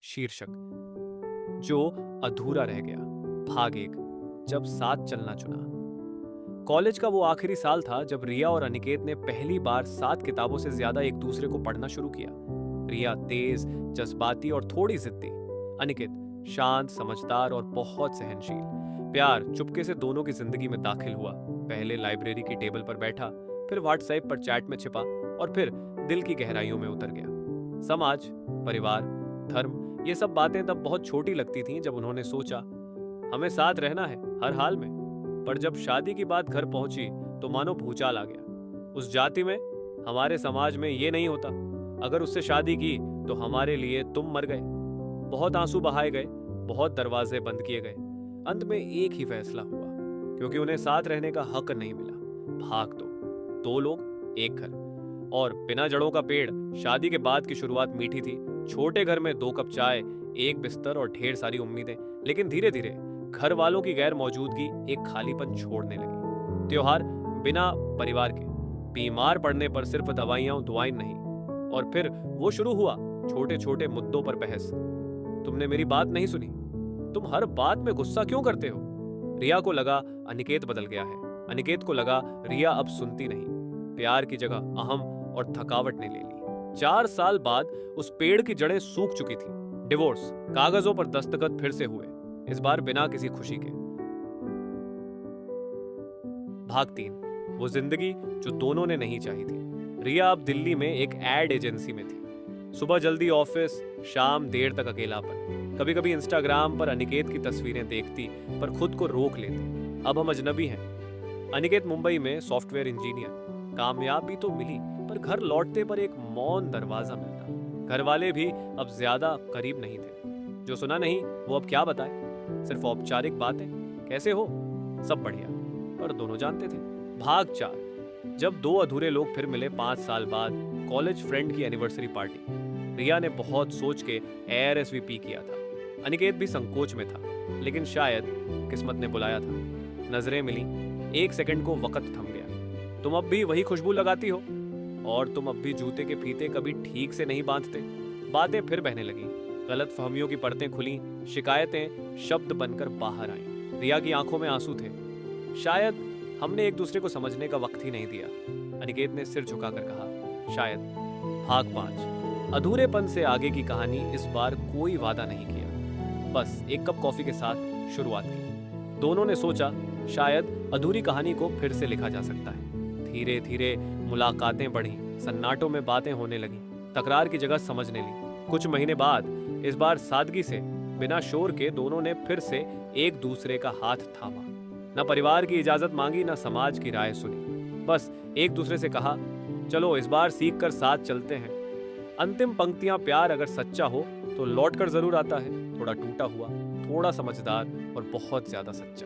शीर्षक जो अधूरा रह गया, भाग एक, जब साथ चलना चुना। कॉलेज का वो आखिरी साल था जब रिया और अनिकेत ने पहली बार 7 किताबों से ज्यादा एक दूसरे को पढ़ना शुरू किया। रिया तेज, जज्बाती और थोड़ी जिद्दी। अनिकेत शांत, समझदार और बहुत सहनशील। प्यार चुपके से दोनों की जिंदगी में दाखिल हुआ। पहले लाइब्रेरी की टेबल पर बैठा, फिर व्हाट्सएप पर चैट में छिपा और फिर दिल की गहराइयों में उतर गया। समाज, परिवार, धर्म, ये सब बातें तब बहुत छोटी लगती थीं जब उन्होंने सोचा हमें साथ रहना है हर हाल में। पर जब शादी की बात घर पहुंची तो मानो भूचाल आ गया। उस जाति में, हमारे समाज में ये नहीं होता। अगर उससे शादी की तो हमारे लिए तुम मर गए। बहुत आंसू बहाए गए, बहुत दरवाजे बंद किए गए। अंत में एक ही फैसला हुआ, क्योंकि उन्हें साथ रहने का हक नहीं मिला। भाग दो लोग, एक घर। और बिना जड़ों का पेड़। शादी के बाद की शुरुआत मीठी थी। छोटे घर में 2 कप चाय, एक बिस्तर और ढेर सारी उम्मीदें। लेकिन धीरे धीरे घर वालों की गैर मौजूदगी एक खालीपन छोड़ने लगी। त्योहार बिना परिवार के, बीमार पड़ने पर सिर्फ दवाइयां दुआएं नहीं। और फिर वो शुरू हुआ, छोटे छोटे मुद्दों पर बहस। तुमने मेरी बात नहीं सुनी, तुम हर बात में गुस्सा क्यों करते हो। रिया को लगा अनिकेत बदल गया है। अनिकेत को लगा रिया अब सुनती नहीं। प्यार की जगह अहम और थकावट ने ले ली। 4 साल बाद उस पेड़ की जड़ें सूख चुकी थी। डिवोर्स कागजों पर दस्तखत फिर से हुए, इस बार बिना किसी खुशी के। भाग 3, वो जिंदगी जो दोनों ने नहीं चाही थी। रिया अब दिल्ली में एक एड एजेंसी में थी। सुबह जल्दी ऑफिस, शाम देर तक अकेलापन। कभी कभी इंस्टाग्राम पर अनिकेत की तस्वीरें देखती पर खुद को रोक लेती। अब हम अजनबी हैं। अनिकेत मुंबई में सॉफ्टवेयर इंजीनियर। कामयाबी तो मिली, पर घर लौटते पर एक मौन दरवाजा मिलता। घर वाले भी अब ज्यादा करीब नहीं थे। जो सुना नहीं वो अब क्या बताए। सिर्फ औपचारिक बातें, कैसे हो, सब बढ़िया, पर दोनों जानते थे। भाग 4, जब 2 अधूरे लोग फिर मिले 5 साल बाद, कॉलेज फ्रेंड की एनिवर्सरी पार्टी। रिया ने बहुत सोच के ARSVP किया था। अनिकेत भी संकोच में था, लेकिन शायद किस्मत ने बुलाया था। नजरें मिली, 1 सेकंड को वक्त थम गया। तुम अब भी वही खुशबू लगाती हो, और तुम अब भी जूते के फीते कभी ठीक से नहीं बांधते। बातें फिर बहने लगी। गलत फहमियों की परतें खुली, शिकायतें शब्द बनकर बाहर आईं। रिया की आंखों में आंसू थे। शायद हमने एक दूसरे को समझने का वक्त ही नहीं दिया। अनिकेत ने सिर झुकाकर कहा, शायद। भाग 5, अधूरेपन से आगे की कहानी। इस बार कोई वादा नहीं किया, बस एक कप कॉफी के साथ शुरुआत की। दोनों ने सोचा शायद अधूरी कहानी को फिर से लिखा जा सकता है। धीरे धीरे मुलाकातें बढ़ी, सन्नाटों में बातें होने लगी, तकरार की जगह समझने ली। कुछ महीने बाद इस बार सादगी से, बिना शोर के, दोनों ने फिर से एक दूसरे का हाथ थामा। न परिवार की इजाजत मांगी, न समाज की राय सुनी। बस एक दूसरे से कहा, चलो इस बार सीख कर साथ चलते हैं। अंतिम पंक्तियां, प्यार अगर सच्चा हो तो लौट कर जरूर आता है। थोड़ा टूटा हुआ, थोड़ा समझदार और बहुत ज्यादा सच्चा।